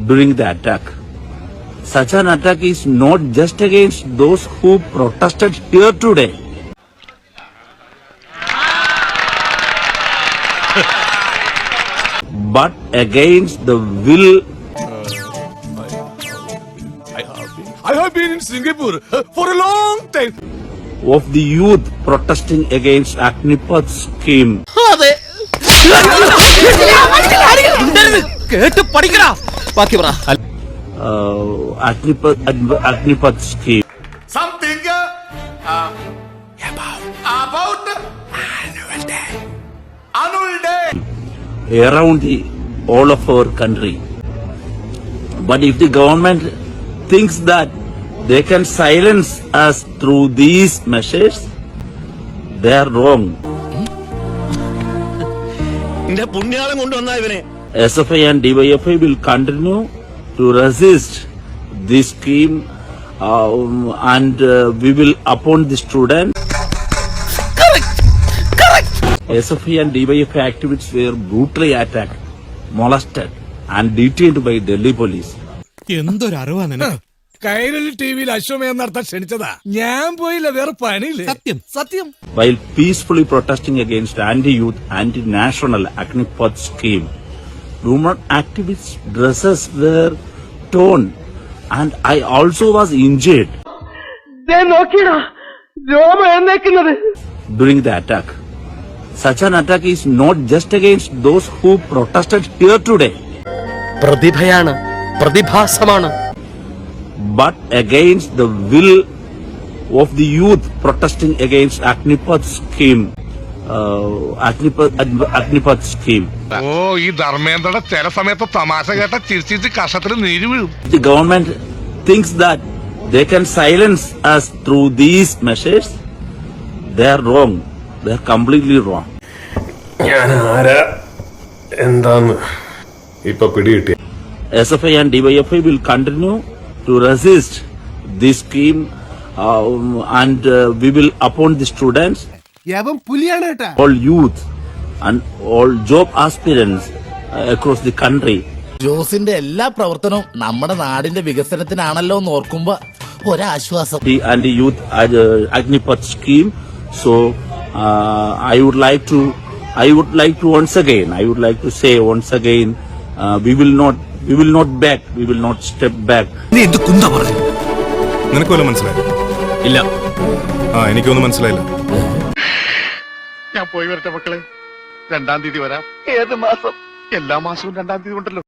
during the attack. Such an attack is not just against those who protested here today, but against the will I have been in Singapore for a long time. of the youth protesting against Agnipath scheme. Agnipath scheme. Something about annual day. Around all of our country. But if the government thinks that they can silence us through these measures, they are wrong. SFI and DYFI will continue to resist this scheme and we will upon the students. SFI and DYFI activists were brutally attacked, molested and detained by Delhi police. Kairali ടിവിയിൽ അശ്വമേധം നടത്താൻ ക്ഷണിച്ചതാ. ഞാൻ പോയില്ല, വേറെ പണിയില്ലേ. സത്യം. While peacefully protesting against anti-youth, anti-national Agnipath scheme, women activists' dresses were torn and I also was injured during the attack. Such an attack is not just against those who protested here today, but against the will of the youth protesting against Agnipath scheme. Agnipath scheme. ഓ ഈ ധർമ്മേന്ദ്രയുടെ ചില സമയത്ത് തമാശ കേട്ട ചിരിച്ചിരിച്ച് കഷത്തിൽ നീര് വീഴും. The government thinks that they can silence us through these measures. They are wrong. They are completely wrong. ഞാൻ ആരാ എന്താന്ന് ഇപ്പൊ പിടികിട്ടി. SFI and DYFI will continue to resist this scheme and we will upon the students, all youth and all job aspirants across the country. ജോസിന്റെ എല്ലാ പ്രവർത്തനവും നമ്മുടെ നാടിന്റെ വികസനത്തിനാണല്ലോ എന്ന് ഓർക്കുമ്പോ ഒരാശ്വാസം. The anti-youth Agnipath scheme. So I would like to say once again, we will not back. We will not step back. നിനക്ക് വല്ലതും മനസ്സിലായോ? ഇല്ല. എനിക്കൊന്നും മനസ്സിലായില്ല. ഞാൻ പോയി വരട്ടെ മക്കളെ. 2-ാം തീയതി വരാം. ഏത് മാസം? എല്ലാ മാസവും 2-ാം തീയതി ഉണ്ടല്ലോ.